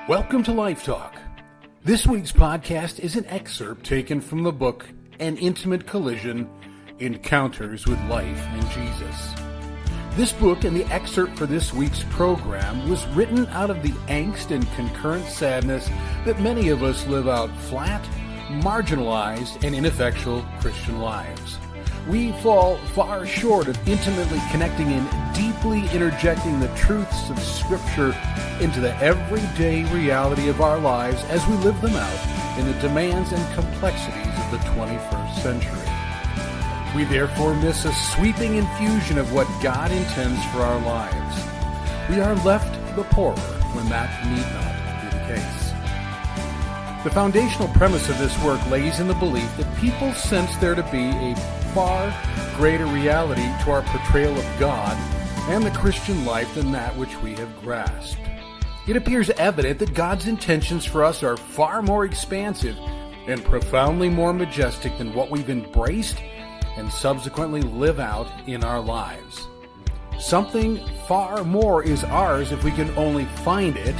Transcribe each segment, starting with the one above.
Welcome to Life Talk. This week's podcast is an excerpt taken from the book An Intimate Collision, Encounters with Life and Jesus. This book and the excerpt for this week's program was written out of the angst and concurrent sadness that many of us live out flat, marginalized, and ineffectual Christian lives. We fall far short of intimately connecting and deeply interjecting the truths of Scripture into the everyday reality of our lives as we live them out in the demands and complexities of the 21st century. We therefore miss a sweeping infusion of what God intends for our lives. We are left the poorer when that need not be the case. The foundational premise of this work lays in the belief that people sense there to be a far greater reality to our portrayal of God and the Christian life than that which we have grasped. It appears evident that God's intentions for us are far more expansive and profoundly more majestic than what we've embraced and subsequently live out in our lives. Something far more is ours if we can only find it,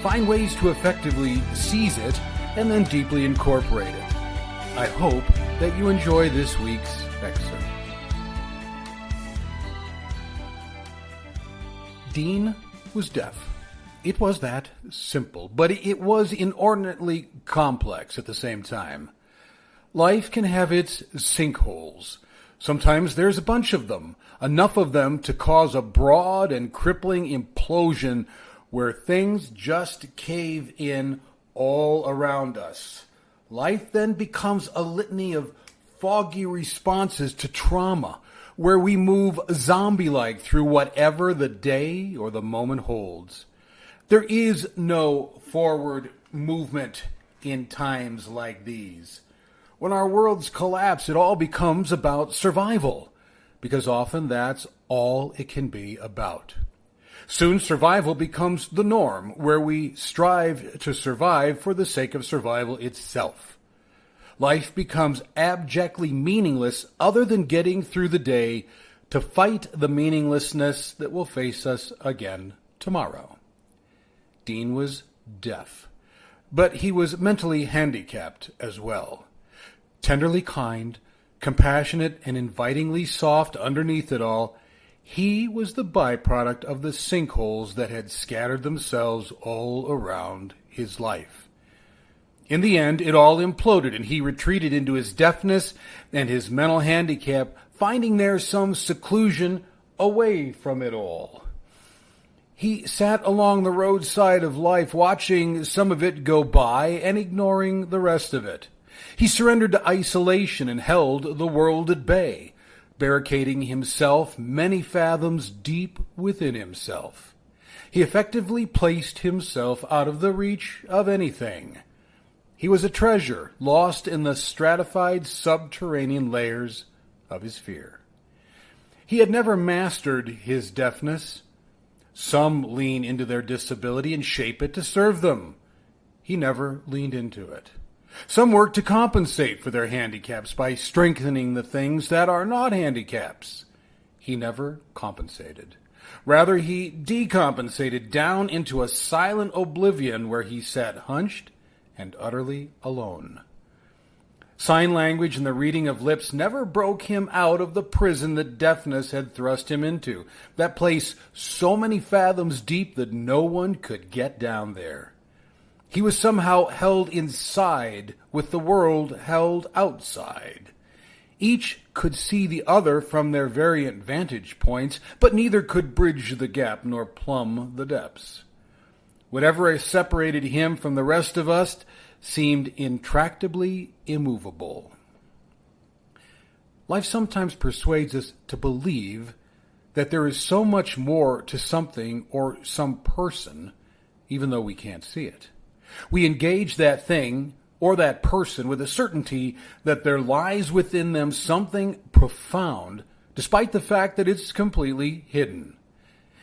find ways to effectively seize it, and then deeply incorporate it. I hope that you enjoy this week's excerpt. Dean was deaf. It was that simple, but it was inordinately complex at the same time. Life can have its sinkholes. Sometimes there's a bunch of them, enough of them to cause a broad and crippling implosion where things just cave in all around us. Life then becomes a litany of foggy responses to trauma, where we move zombie-like through whatever the day or the moment holds. There is no forward movement in times like these. When our worlds collapse, it all becomes about survival, because often that's all it can be about. Soon survival becomes the norm, where we strive to survive for the sake of survival itself. Life becomes abjectly meaningless other than getting through the day to fight the meaninglessness that will face us again tomorrow. Dean was deaf, but he was mentally handicapped as well. Tenderly kind, compassionate, and invitingly soft underneath it all, he was the byproduct of the sinkholes that had scattered themselves all around his life. In the end, it all imploded, and he retreated into his deafness and his mental handicap, finding there some seclusion away from it all. He sat along the roadside of life, watching some of it go by and ignoring the rest of it. He surrendered to isolation and held the world at bay, barricading himself many fathoms deep within himself. He effectively placed himself out of the reach of anything. He was a treasure lost in the stratified subterranean layers of his fear. He had never mastered his deafness. Some lean into their disability and shape it to serve them. He never leaned into it. Some work to compensate for their handicaps by strengthening the things that are not handicaps. He never compensated. Rather, he decompensated down into a silent oblivion where he sat hunched and utterly alone. Sign language and the reading of lips never broke him out of the prison that deafness had thrust him into, that place so many fathoms deep that no one could get down there. He was somehow held inside with the world held outside. Each could see the other from their variant vantage points, but neither could bridge the gap nor plumb the depths. Whatever separated him from the rest of us seemed intractably immovable. Life sometimes persuades us to believe that there is so much more to something or some person, even though we can't see it. We engage that thing or that person with a certainty that there lies within them something profound, despite the fact that it's completely hidden.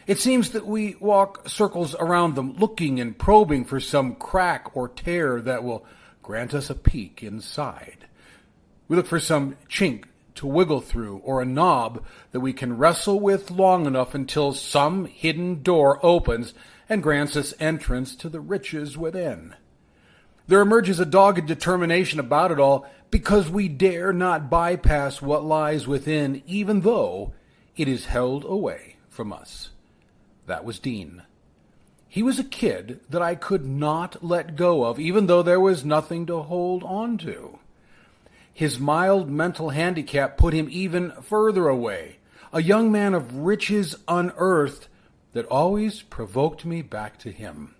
It seems that we walk circles around them, looking and probing for some crack or tear that will grant us a peek inside. We look for some chink to wiggle through or a knob that we can wrestle with long enough until some hidden door opens and grants us entrance to the riches within. There emerges a dogged determination about it all because we dare not bypass what lies within, even though it is held away from us. That was Dean. He was a kid that I could not let go of, even though there was nothing to hold on to. His mild mental handicap put him even further away, a young man of riches unearthed that always provoked me back to him.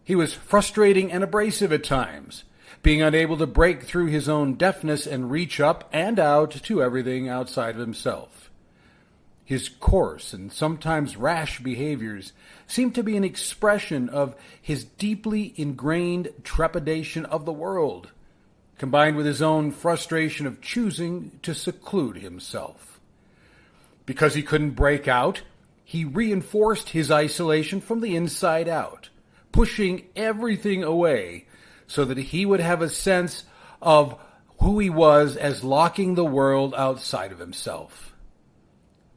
He was frustrating and abrasive at times, being unable to break through his own deafness and reach up and out to everything outside of himself. His coarse and sometimes rash behaviors seemed to be an expression of his deeply ingrained trepidation of the world, combined with his own frustration of choosing to seclude himself. Because he couldn't break out, he reinforced his isolation from the inside out, pushing everything away so that he would have a sense of who he was as locking the world outside of himself.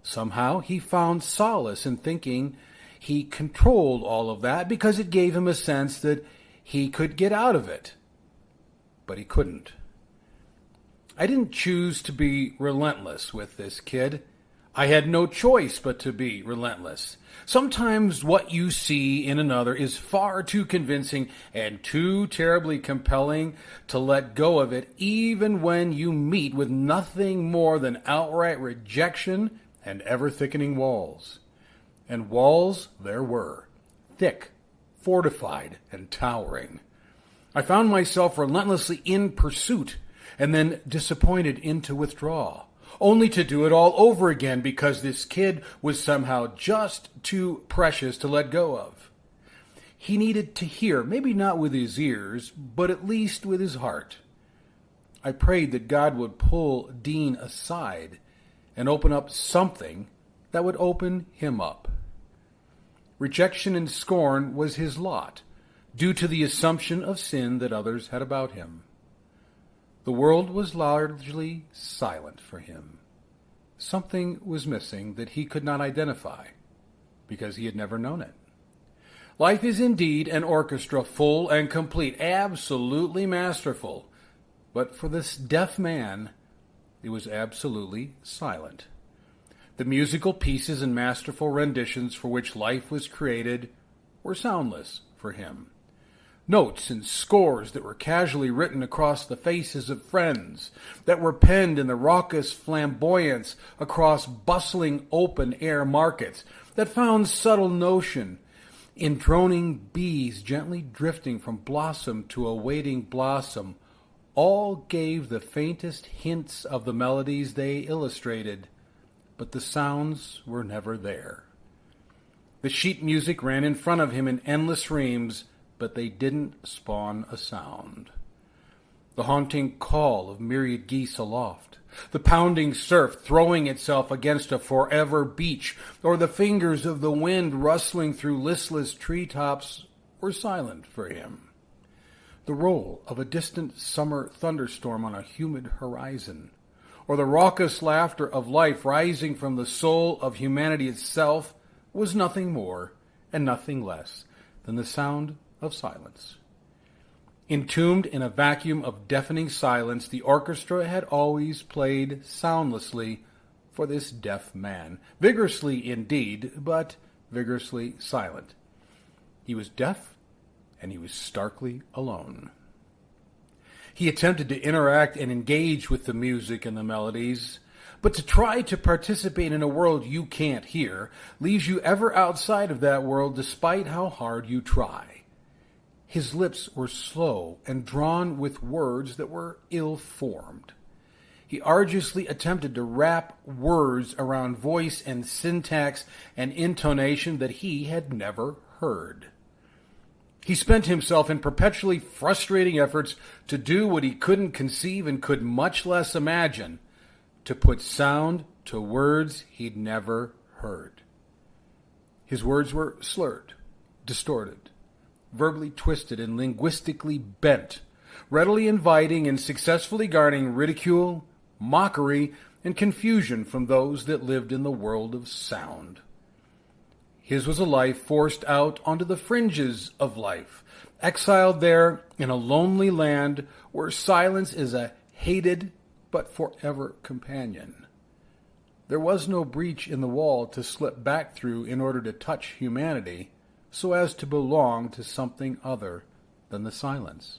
Somehow he found solace in thinking he controlled all of that because it gave him a sense that he could get out of it. But he couldn't. I didn't choose to be relentless with this kid. I had no choice but to be relentless. Sometimes what you see in another is far too convincing and too terribly compelling to let go of it, even when you meet with nothing more than outright rejection and ever-thickening walls. And walls there were, thick, fortified, and towering. I found myself relentlessly in pursuit and then disappointed into withdrawal, only to do it all over again because this kid was somehow just too precious to let go of. He needed to hear, maybe not with his ears, but at least with his heart. I prayed that God would pull Dean aside and open up something that would open him up. Rejection and scorn was his lot, due to the assumption of sin that others had about him. The world was largely silent for him. Something was missing that he could not identify, because he had never known it. Life is indeed an orchestra, full and complete, absolutely masterful. But for this deaf man, it was absolutely silent. The musical pieces and masterful renditions for which life was created were soundless for him. Notes and scores that were casually written across the faces of friends, that were penned in the raucous flamboyance across bustling open-air markets, that found subtle notion in droning bees gently drifting from blossom to a waiting blossom, all gave the faintest hints of the melodies they illustrated, but the sounds were never there. The sheet music ran in front of him in endless reams, but they didn't spawn a sound. The haunting call of myriad geese aloft, the pounding surf throwing itself against a forever beach, or the fingers of the wind rustling through listless treetops were silent for him. The roll of a distant summer thunderstorm on a humid horizon, or the raucous laughter of life rising from the soul of humanity itself, was nothing more and nothing less than the sound of silence. Entombed in a vacuum of deafening silence, the orchestra had always played soundlessly for this deaf man. Vigorously indeed, but vigorously silent. He was deaf, and he was starkly alone. He attempted to interact and engage with the music and the melodies, but to try to participate in a world you can't hear leaves you ever outside of that world despite how hard you try. His lips were slow and drawn with words that were ill-formed. He arduously attempted to wrap words around voice and syntax and intonation that he had never heard. He spent himself in perpetually frustrating efforts to do what he couldn't conceive and could much less imagine, to put sound to words he'd never heard. His words were slurred, distorted, verbally twisted and linguistically bent, readily inviting and successfully garnering ridicule, mockery, and confusion from those that lived in the world of sound. His was a life forced out onto the fringes of life, exiled there in a lonely land where silence is a hated but forever companion. There was no breach in the wall to slip back through in order to touch humanity, so as to belong to something other than the silence.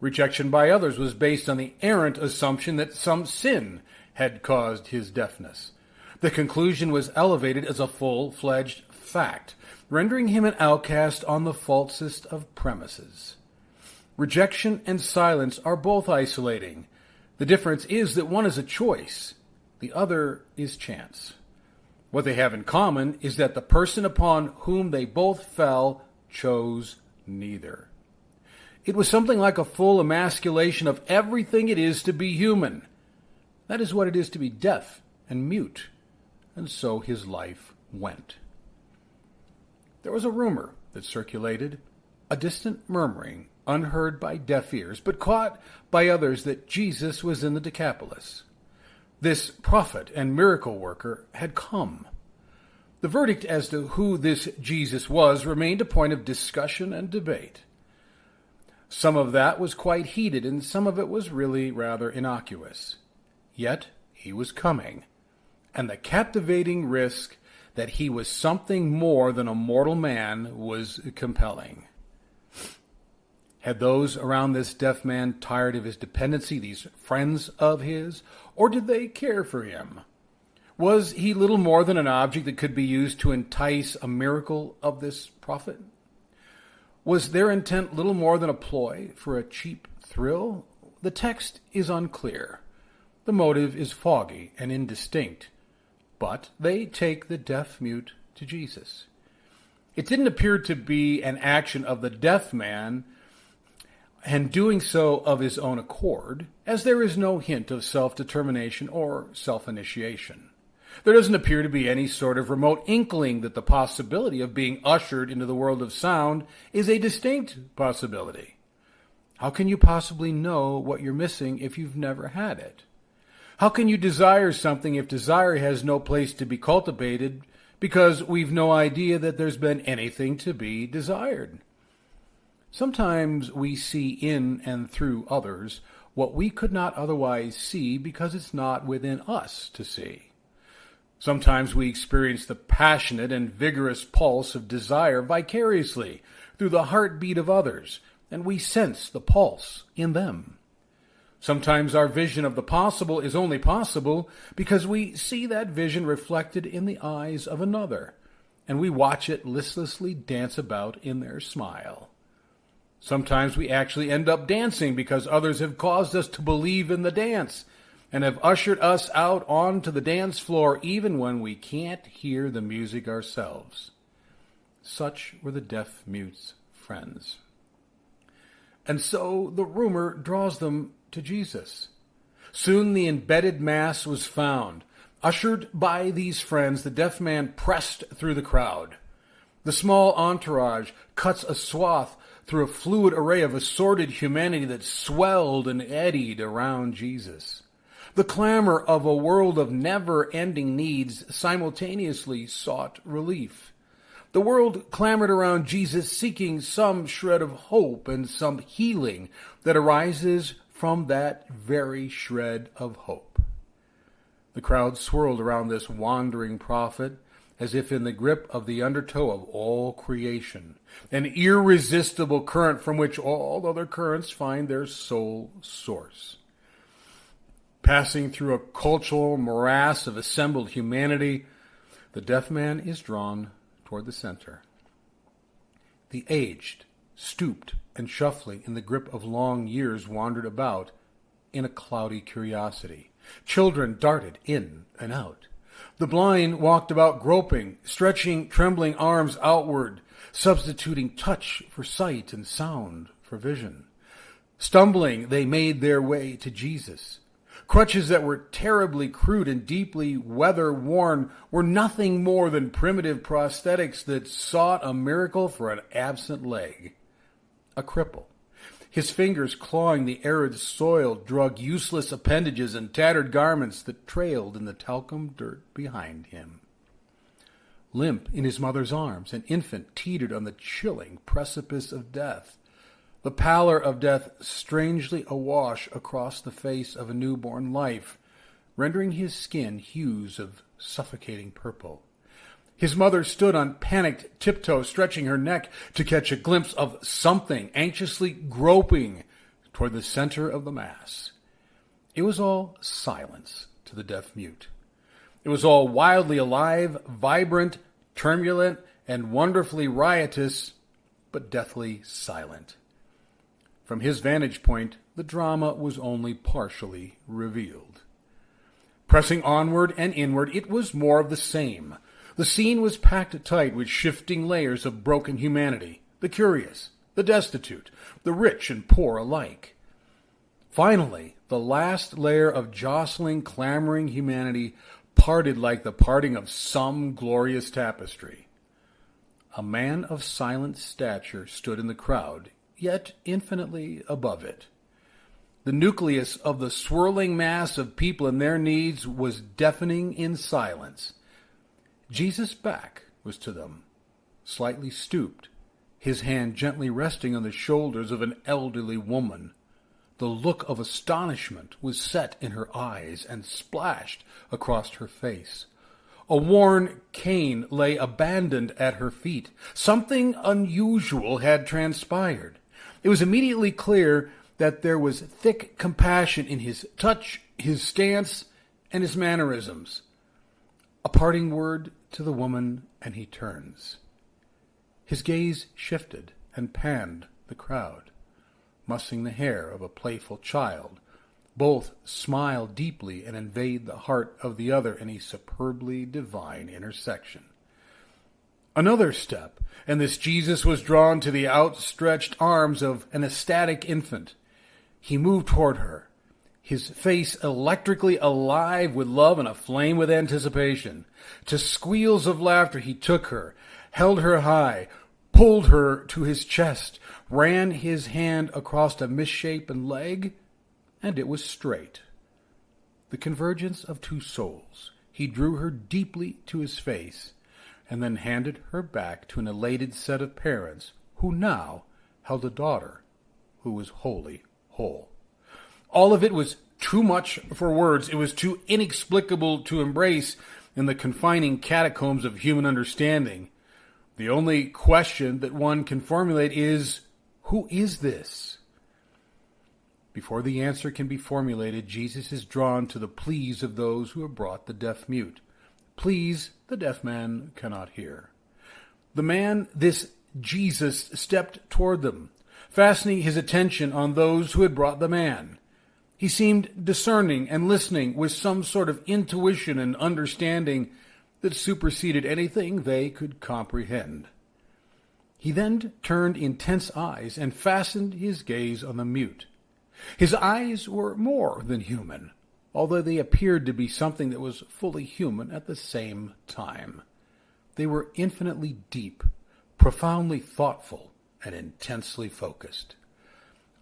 Rejection by others was based on the errant assumption that some sin had caused his deafness. The conclusion was elevated as a full-fledged fact, rendering him an outcast on the falsest of premises. Rejection and silence are both isolating. The difference is that one is a choice, the other is chance. What they have in common is that the person upon whom they both fell chose neither. It was something like a full emasculation of everything it is to be human. That is what it is to be deaf and mute. And so his life went. There was a rumor that circulated, a distant murmuring, unheard by deaf ears, but caught by others, that Jesus was in the Decapolis. This prophet and miracle worker had come. The verdict as to who this Jesus was remained a point of discussion and debate. Some of that was quite heated, and some of it was really rather innocuous. Yet he was coming, and the captivating risk that he was something more than a mortal man was compelling. Had those around this deaf man tired of his dependency, these friends of his, or did they care for him? Was he little more than an object that could be used to entice a miracle of this prophet? Was their intent little more than a ploy for a cheap thrill? The text is unclear. The motive is foggy and indistinct, but they take the deaf-mute to Jesus. It didn't appear to be an action of the deaf man, and doing so of his own accord, as there is no hint of self-determination or self-initiation. There doesn't appear to be any sort of remote inkling that the possibility of being ushered into the world of sound is a distinct possibility. How can you possibly know what you're missing if you've never had it? How can you desire something if desire has no place to be cultivated because we've no idea that there's been anything to be desired? Sometimes we see in and through others what we could not otherwise see because it's not within us to see. Sometimes we experience the passionate and vigorous pulse of desire vicariously through the heartbeat of others, and we sense the pulse in them. Sometimes our vision of the possible is only possible because we see that vision reflected in the eyes of another, and we watch it listlessly dance about in their smile. Sometimes we actually end up dancing because others have caused us to believe in the dance and have ushered us out onto the dance floor even when we can't hear the music ourselves. Such were the deaf-mute's friends. And so the rumor draws them to Jesus. Soon the embedded mass was found. Ushered by these friends, the deaf man pressed through the crowd. The small entourage cuts a swath through a fluid array of assorted humanity that swelled and eddied around Jesus. The clamor of a world of never-ending needs simultaneously sought relief. The world clamored around Jesus, seeking some shred of hope and some healing that arises from that very shred of hope. The crowd swirled around this wandering prophet, as if in the grip of the undertow of all creation, an irresistible current from which all other currents find their sole source. Passing through a cultural morass of assembled humanity, the deaf man is drawn toward the center. The aged, stooped and shuffling in the grip of long years, wandered about in a cloudy curiosity. Children darted in and out. The blind walked about groping, stretching trembling arms outward, substituting touch for sight and sound for vision. Stumbling, they made their way to Jesus. Crutches that were terribly crude and deeply weather-worn were nothing more than primitive prosthetics that sought a miracle for an absent leg. A cripple, his fingers clawing the arid soil, drug useless appendages and tattered garments that trailed in the talcum dirt behind him. Limp in his mother's arms, an infant teetered on the chilling precipice of death. The pallor of death strangely awash across the face of a newborn life, rendering his skin hues of suffocating purple. His mother stood on panicked tiptoe, stretching her neck to catch a glimpse of something, anxiously groping toward the center of the mass. It was all silence to the deaf-mute. It was all wildly alive, vibrant, turbulent, and wonderfully riotous, but deathly silent. From his vantage point, the drama was only partially revealed. Pressing onward and inward, it was more of the same. The scene was packed tight with shifting layers of broken humanity, the curious, the destitute, the rich and poor alike. Finally, the last layer of jostling, clamoring humanity parted like the parting of some glorious tapestry. A man of silent stature stood in the crowd, yet infinitely above it. The nucleus of the swirling mass of people and their needs was deafening in silence. Jesus' back was to them, slightly stooped, his hand gently resting on the shoulders of an elderly woman. The look of astonishment was set in her eyes and splashed across her face. A worn cane lay abandoned at her feet. Something unusual had transpired. It was immediately clear that there was thick compassion in his touch, his stance, and his mannerisms. A parting word to the woman, and he turns. His gaze shifted and panned the crowd, mussing the hair of a playful child. Both smile deeply and invade the heart of the other in a superbly divine intersection. Another step, and this Jesus was drawn to the outstretched arms of an ecstatic infant. He moved toward her, his face electrically alive with love and aflame with anticipation. To squeals of laughter he took her, held her high, pulled her to his chest, ran his hand across a misshapen leg, and it was straight. The convergence of two souls. He drew her deeply to his face, and then handed her back to an elated set of parents who now held a daughter who was wholly whole. All of it was too much for words. It was too inexplicable to embrace in the confining catacombs of human understanding. The only question that one can formulate is, who is this? Before the answer can be formulated, Jesus is drawn to the pleas of those who have brought the deaf-mute. Pleas the deaf man cannot hear. The man, this Jesus, stepped toward them, fastening his attention on those who had brought the man. He seemed discerning and listening with some sort of intuition and understanding that superseded anything they could comprehend. He then turned intense eyes and fastened his gaze on the mute. His eyes were more than human, although they appeared to be something that was fully human at the same time. They were infinitely deep, profoundly thoughtful, and intensely focused.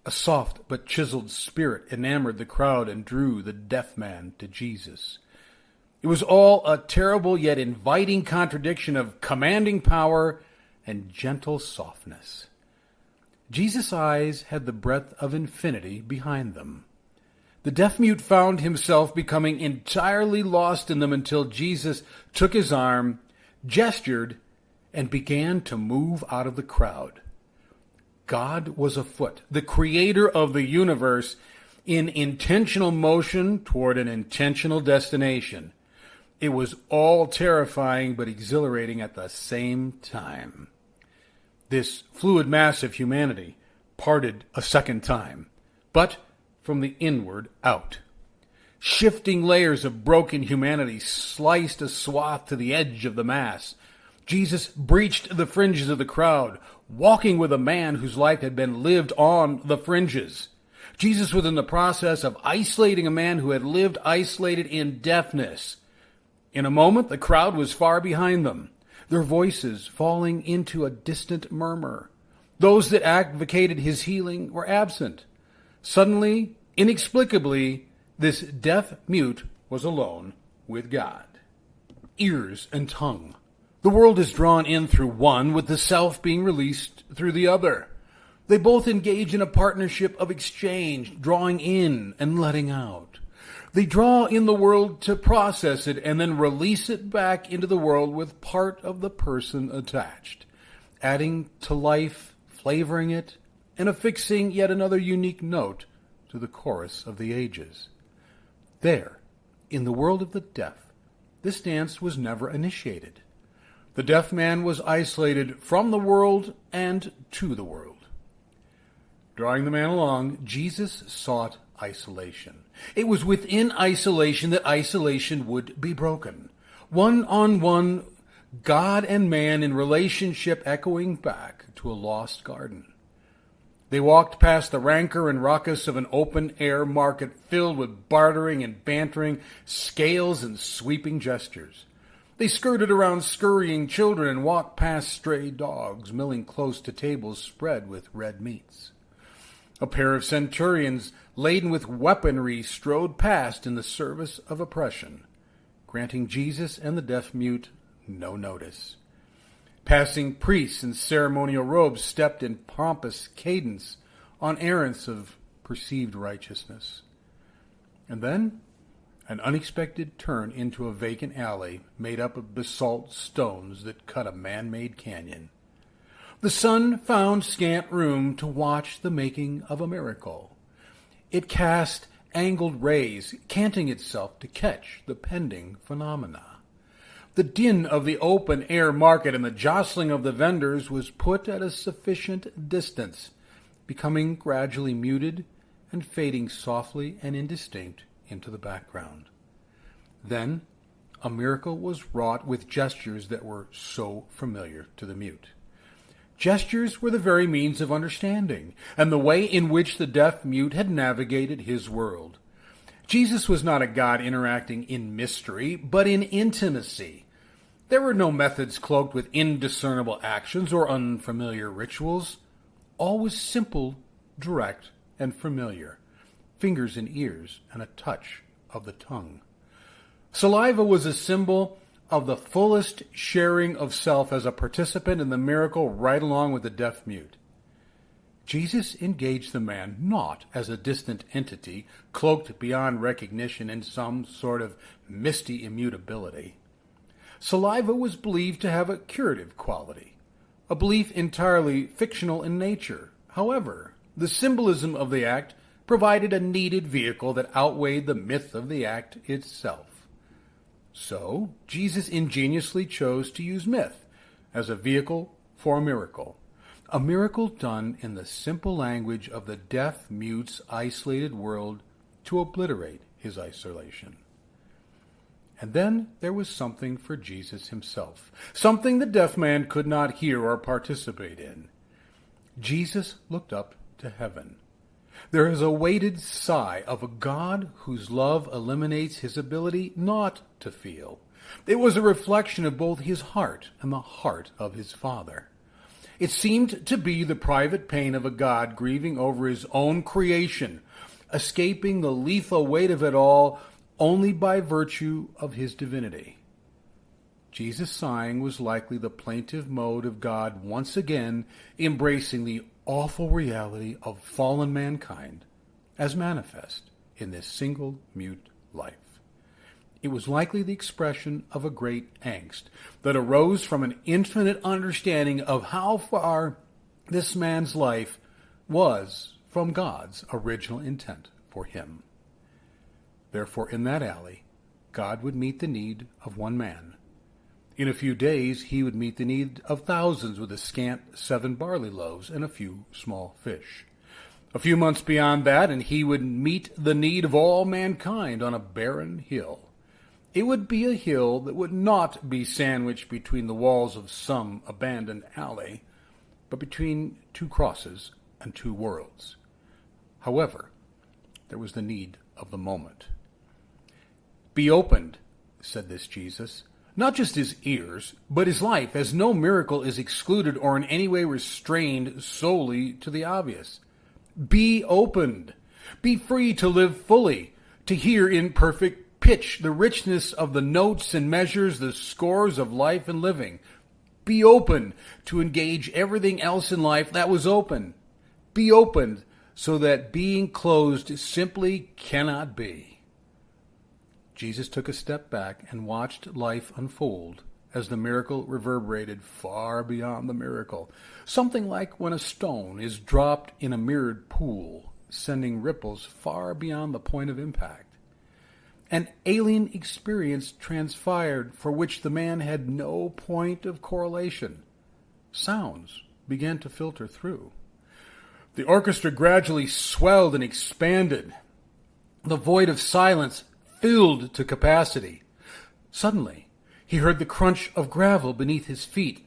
A soft but chiseled spirit enamored the crowd and drew the deaf man to Jesus. It was all a terrible yet inviting contradiction of commanding power and gentle softness. Jesus' eyes had the breadth of infinity behind them. The deaf-mute found himself becoming entirely lost in them until Jesus took his arm, gestured, and began to move out of the crowd. God was afoot, the creator of the universe, in intentional motion toward an intentional destination. It was all terrifying but exhilarating at the same time. This fluid mass of humanity parted a second time, but from the inward out. Shifting layers of broken humanity sliced a swath to the edge of the mass. Jesus breached the fringes of the crowd, walking with a man whose life had been lived on the fringes. Jesus was in the process of isolating a man who had lived isolated in deafness. In a moment, the crowd was far behind them, their voices falling into a distant murmur. Those that advocated his healing were absent. Suddenly, inexplicably, this deaf mute was alone with God. Ears and tongue, The world is drawn in through one, with the self being released through the other. They both engage in a partnership of exchange, drawing in and letting out. They draw in the world to process it and then release it back into the world with part of the person attached, adding to life, flavoring it, and affixing yet another unique note to the chorus of the ages. There, in the world of the deaf, this dance was never initiated. The deaf man was isolated from the world and to the world. Drawing the man along, Jesus sought isolation. It was within isolation that isolation would be broken. One-on-one, God and man in relationship echoing back to a lost garden. They walked past the rancor and ruckus of an open-air market filled with bartering and bantering, scales and sweeping gestures. They skirted around scurrying children and walked past stray dogs milling close to tables spread with red meats. A pair of centurions laden with weaponry strode past in the service of oppression, granting Jesus and the deaf-mute no notice. Passing priests in ceremonial robes stepped in pompous cadence on errands of perceived righteousness. And then an unexpected turn into a vacant alley made up of basalt stones that cut a man-made canyon. The sun found scant room to watch the making of a miracle. It cast angled rays, canting itself to catch the pending phenomena. The din of the open-air market and the jostling of the vendors was put at a sufficient distance, becoming gradually muted and fading softly and indistinct into the background. Then a miracle was wrought with gestures that were so familiar to the mute. Gestures were the very means of understanding, and the way in which the deaf-mute had navigated his world. Jesus was not a God interacting in mystery, but in intimacy. There were no methods cloaked with indiscernible actions or unfamiliar rituals. All was simple, direct, and familiar. Fingers and ears, and a touch of the tongue. Saliva was a symbol of the fullest sharing of self as a participant in the miracle right along with the deaf-mute. Jesus engaged the man not as a distant entity, cloaked beyond recognition in some sort of misty immutability. Saliva was believed to have a curative quality, a belief entirely fictional in nature. However, the symbolism of the act provided a needed vehicle that outweighed the myth of the act itself. So, Jesus ingeniously chose to use myth as a vehicle for a miracle done in the simple language of the deaf-mute's isolated world to obliterate his isolation. And then there was something for Jesus himself, something the deaf man could not hear or participate in. Jesus looked up to heaven. There is a weighted sigh of a God whose love eliminates his ability not to feel. It was a reflection of both his heart and the heart of his Father. It seemed to be the private pain of a God grieving over his own creation, escaping the lethal weight of it all only by virtue of his divinity. Jesus' sighing was likely the plaintive mode of God once again embracing the awful reality of fallen mankind as manifest in this single mute life. It was likely the expression of a great angst that arose from an infinite understanding of how far this man's life was from God's original intent for him. Therefore, in that alley, God would meet the need of one man. In a few days, he would meet the need of thousands with a scant 7 barley loaves and a few small fish. A few months beyond that, and he would meet the need of all mankind on a barren hill. It would be a hill that would not be sandwiched between the walls of some abandoned alley, but between 2 crosses and 2 worlds. However, there was the need of the moment. "Be opened," said this Jesus, "not just his ears, but his life, as no miracle is excluded or in any way restrained solely to the obvious. Be opened. Be free to live fully, to hear in perfect pitch the richness of the notes and measures, the scores of life and living. Be open to engage everything else in life that was open. Be open so that being closed simply cannot be. Jesus took a step back and watched life unfold as the miracle reverberated far beyond the miracle. Something like when a stone is dropped in a mirrored pool, sending ripples far beyond the point of impact. An alien experience transpired for which the man had no point of correlation. Sounds began to filter through. The orchestra gradually swelled and expanded. The void of silence filled to capacity. Suddenly, he heard the crunch of gravel beneath his feet,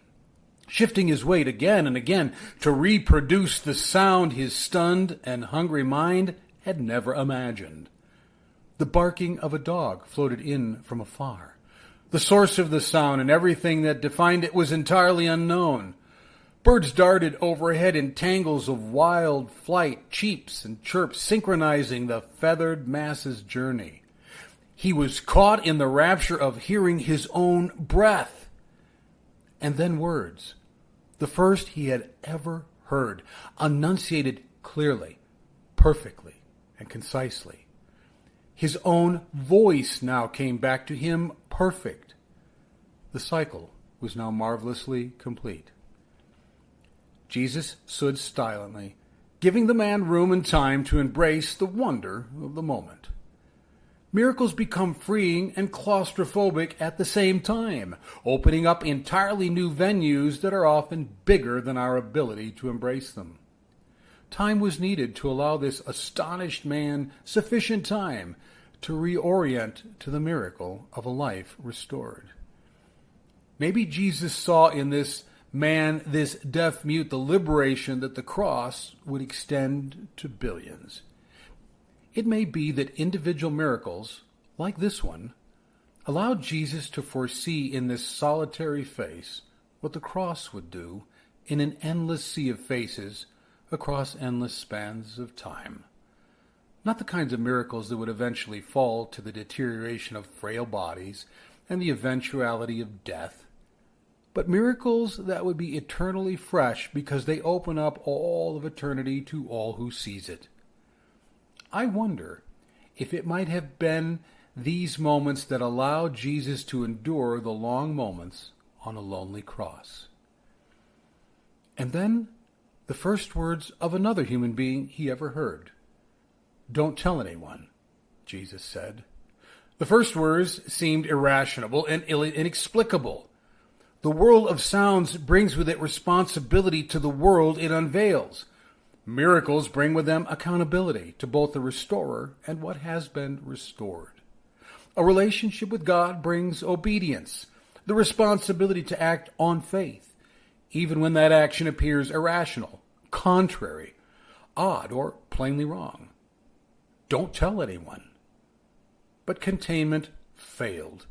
shifting his weight again and again to reproduce the sound his stunned and hungry mind had never imagined. The barking of a dog floated in from afar. The source of the sound and everything that defined it was entirely unknown. Birds darted overhead in tangles of wild flight, cheeps and chirps, synchronizing the feathered mass's journey. He was caught in the rapture of hearing his own breath. And then words, the first he had ever heard, enunciated clearly, perfectly, and concisely. His own voice now came back to him perfect. The cycle was now marvelously complete. Jesus stood silently, giving the man room and time to embrace the wonder of the moment. Miracles become freeing and claustrophobic at the same time, opening up entirely new venues that are often bigger than our ability to embrace them. Time was needed to allow this astonished man sufficient time to reorient to the miracle of a life restored. Maybe Jesus saw in this man, this deaf mute, the liberation that the cross would extend to billions. It may be that individual miracles, like this one, allowed Jesus to foresee in this solitary face what the cross would do in an endless sea of faces across endless spans of time. Not the kinds of miracles that would eventually fall to the deterioration of frail bodies and the eventuality of death, but miracles that would be eternally fresh because they open up all of eternity to all who sees it. I wonder if it might have been these moments that allowed Jesus to endure the long moments on a lonely cross. And then the first words of another human being he ever heard. "Don't tell anyone," Jesus said. The first words seemed irrational and inexplicable. The world of sounds brings with it responsibility to the world it unveils. Miracles bring with them accountability to both the restorer and what has been restored. A relationship with God brings obedience, the responsibility to act on faith, even when that action appears irrational, contrary, odd, or plainly wrong. Don't tell anyone. But containment failed.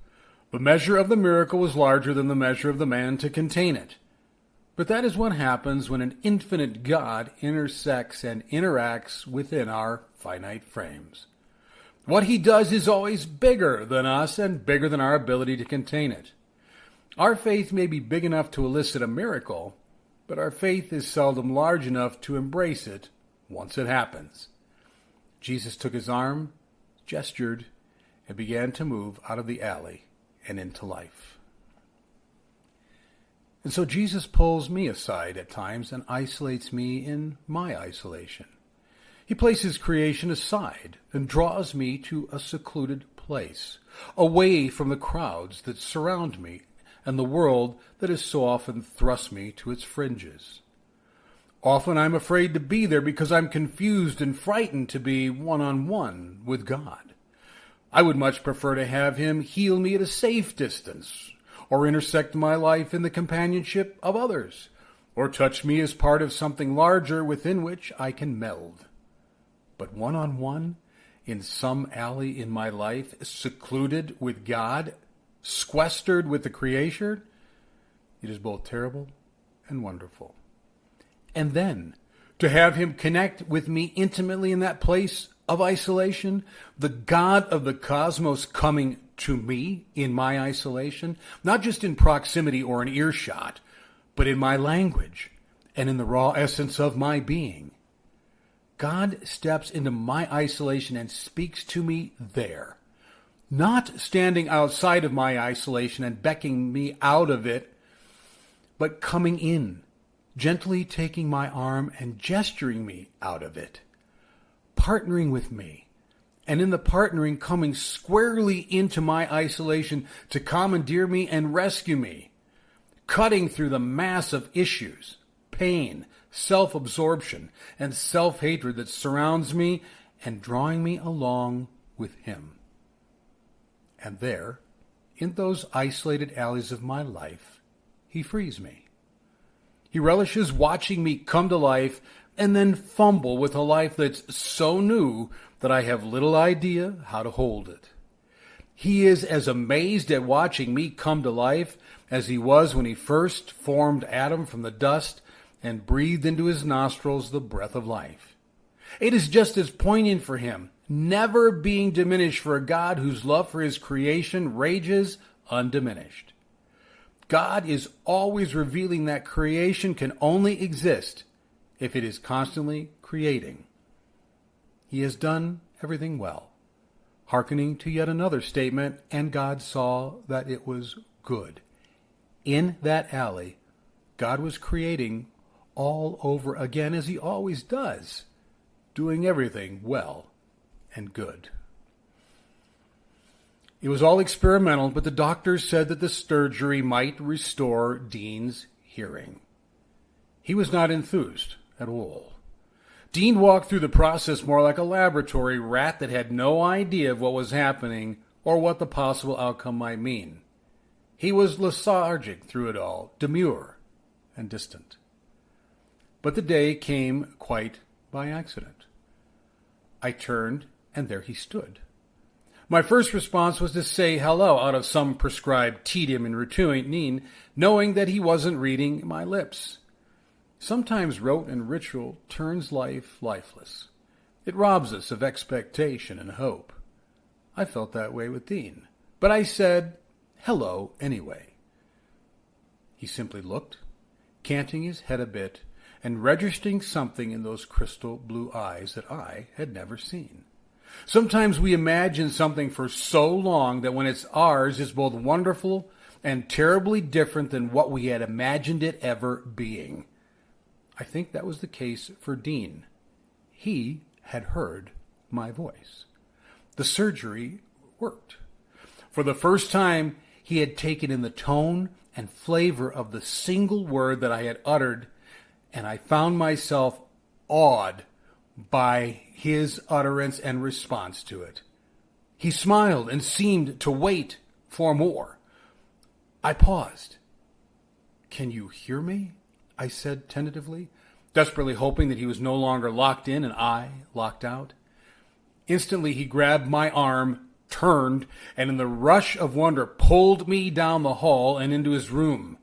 The measure of the miracle was larger than the measure of the man to contain it. But that is what happens when an infinite God intersects and interacts within our finite frames. What he does is always bigger than us and bigger than our ability to contain it. Our faith may be big enough to elicit a miracle, but our faith is seldom large enough to embrace it once it happens. Jesus took his arm, gestured, and began to move out of the alley and into life. And so Jesus pulls me aside at times and isolates me in my isolation. He places creation aside and draws me to a secluded place, away from the crowds that surround me and the world that has so often thrust me to its fringes. Often I'm afraid to be there because I'm confused and frightened to be one-on-one with God. I would much prefer to have him heal me at a safe distance, or intersect my life in the companionship of others, or touch me as part of something larger within which I can meld. But one-on-one, in some alley in my life, secluded with God, sequestered with the Creator, it is both terrible and wonderful. And then, to have him connect with me intimately in that place of isolation, the God of the cosmos coming to me in my isolation, not just in proximity or an earshot, but in my language and in the raw essence of my being. God steps into my isolation and speaks to me there, not standing outside of my isolation and beckoning me out of it, but coming in, gently taking my arm and gesturing me out of it, partnering with me, and in the partnering coming squarely into my isolation to commandeer me and rescue me, cutting through the mass of issues, pain, self-absorption, and self-hatred that surrounds me and drawing me along with him. And there, in those isolated alleys of my life, he frees me. He relishes watching me come to life and then fumble with a life that's so new that I have little idea how to hold it. He is as amazed at watching me come to life as he was when he first formed Adam from the dust and breathed into his nostrils the breath of life. It is just as poignant for him, never being diminished for a God whose love for his creation rages undiminished. God is always revealing that creation can only exist if it is constantly creating. He has done everything well, hearkening to yet another statement, and God saw that it was good. In that alley, God was creating all over again, as he always does, doing everything well and good. It was all experimental, but the doctors said that the surgery might restore Dean's hearing. He was not enthused at all. Dean walked through the process more like a laboratory rat that had no idea of what was happening or what the possible outcome might mean. He was lethargic through it all, demure and distant. But the day came quite by accident. I turned, and there he stood. My first response was to say hello out of some prescribed tedium and routine, knowing that he wasn't reading my lips. Sometimes rote and ritual turns life lifeless. It robs us of expectation and hope. I felt that way with Dean, but I said hello anyway. He simply looked, canting his head a bit, and registering something in those crystal blue eyes that I had never seen. Sometimes we imagine something for so long that when it's ours, it's both wonderful and terribly different than what we had imagined it ever being. I think that was the case for Dean. He had heard my voice. The surgery worked. For the first time, he had taken in the tone and flavor of the single word that I had uttered, and I found myself awed by his utterance and response to it. He smiled and seemed to wait for more. I paused. "Can you hear me?" I said tentatively, desperately hoping that he was no longer locked in and I locked out. Instantly he grabbed my arm, turned, and in the rush of wonder pulled me down the hall and into his room.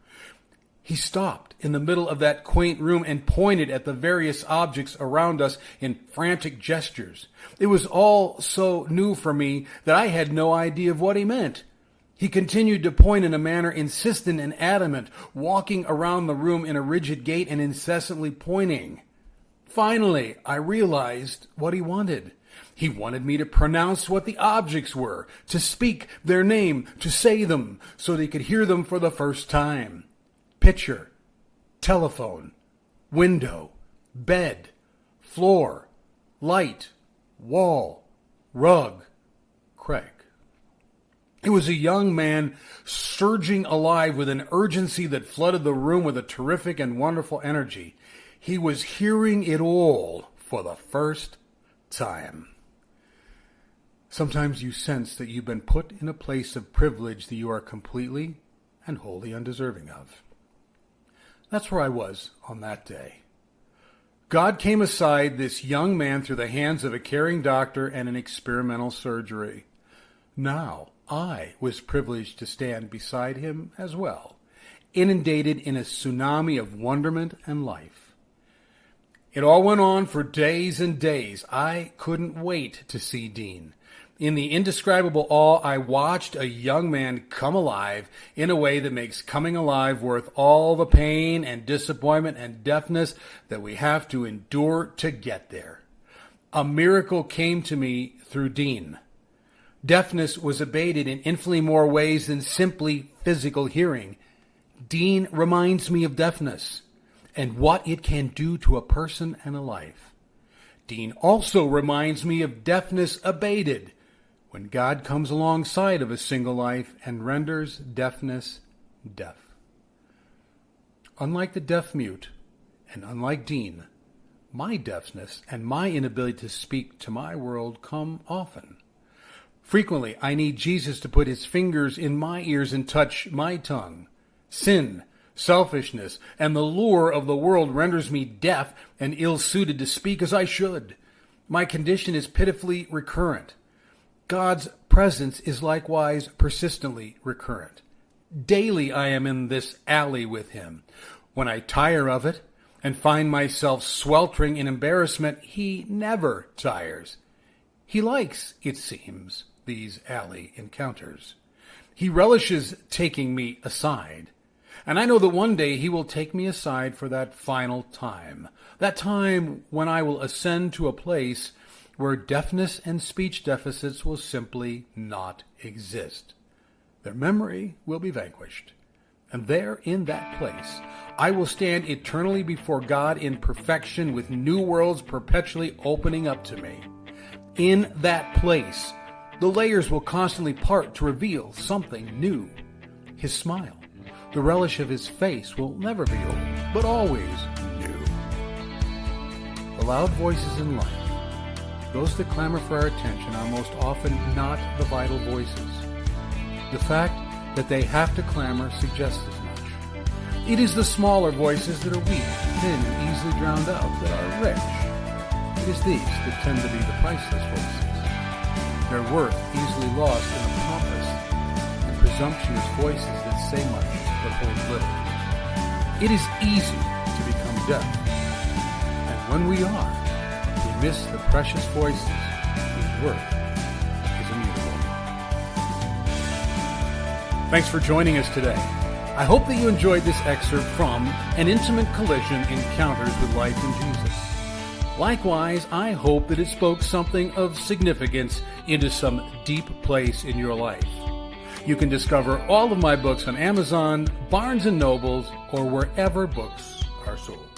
He stopped in the middle of that quaint room and pointed at the various objects around us in frantic gestures. It was all so new for me that I had no idea of what he meant. He continued to point in a manner insistent and adamant, walking around the room in a rigid gait and incessantly pointing. Finally, I realized what he wanted. He wanted me to pronounce what the objects were, to speak their name, to say them, so they could hear them for the first time. Picture, telephone, window, bed, floor, light, wall, rug, Craig. It was a young man surging alive with an urgency that flooded the room with a terrific and wonderful energy. He was hearing it all for the first time. Sometimes you sense that you've been put in a place of privilege that you are completely and wholly undeserving of. That's where I was on that day. God came aside this young man through the hands of a caring doctor and an experimental surgery. Now, I was privileged to stand beside him as well, inundated in a tsunami of wonderment and life. It all went on for days and days. I couldn't wait to see Dean. In the indescribable awe, I watched a young man come alive in a way that makes coming alive worth all the pain and disappointment and deafness that we have to endure to get there. A miracle came to me through Dean. Deafness was abated in infinitely more ways than simply physical hearing. Dean reminds me of deafness and what it can do to a person and a life. Dean also reminds me of deafness abated when God comes alongside of a single life and renders deafness deaf. Unlike the deaf-mute, and unlike Dean, my deafness and my inability to speak to my world come often. Frequently, I need Jesus to put his fingers in my ears and touch my tongue. Sin, selfishness, and the lure of the world renders me deaf and ill-suited to speak as I should. My condition is pitifully recurrent. God's presence is likewise persistently recurrent. Daily I am in this alley with him. When I tire of it and find myself sweltering in embarrassment, he never tires. He likes, it seems, these alley encounters. He relishes taking me aside. And I know that one day he will take me aside for that final time. That time when I will ascend to a place where deafness and speech deficits will simply not exist. Their memory will be vanquished. And there, in that place, I will stand eternally before God in perfection with new worlds perpetually opening up to me. In that place, the layers will constantly part to reveal something new. His smile, the relish of his face will never be old, but always new. The loud voices in life, those that clamor for our attention, are most often not the vital voices. The fact that they have to clamor suggests as much. It is the smaller voices that are weak, thin, and easily drowned out that are rich. It is these that tend to be the priceless voices. Their worth easily lost in the pompous and presumptuous voices that say much but hold little. It is easy to become deaf, and when we are, we miss the precious voices whose worth is immutable. Thanks for joining us today. I hope that you enjoyed this excerpt from An Intimate Collision: Encounters with Life in Jesus. Likewise, I hope that it spoke something of significance into some deep place in your life. You can discover all of my books on Amazon, Barnes & Nobles, or wherever books are sold.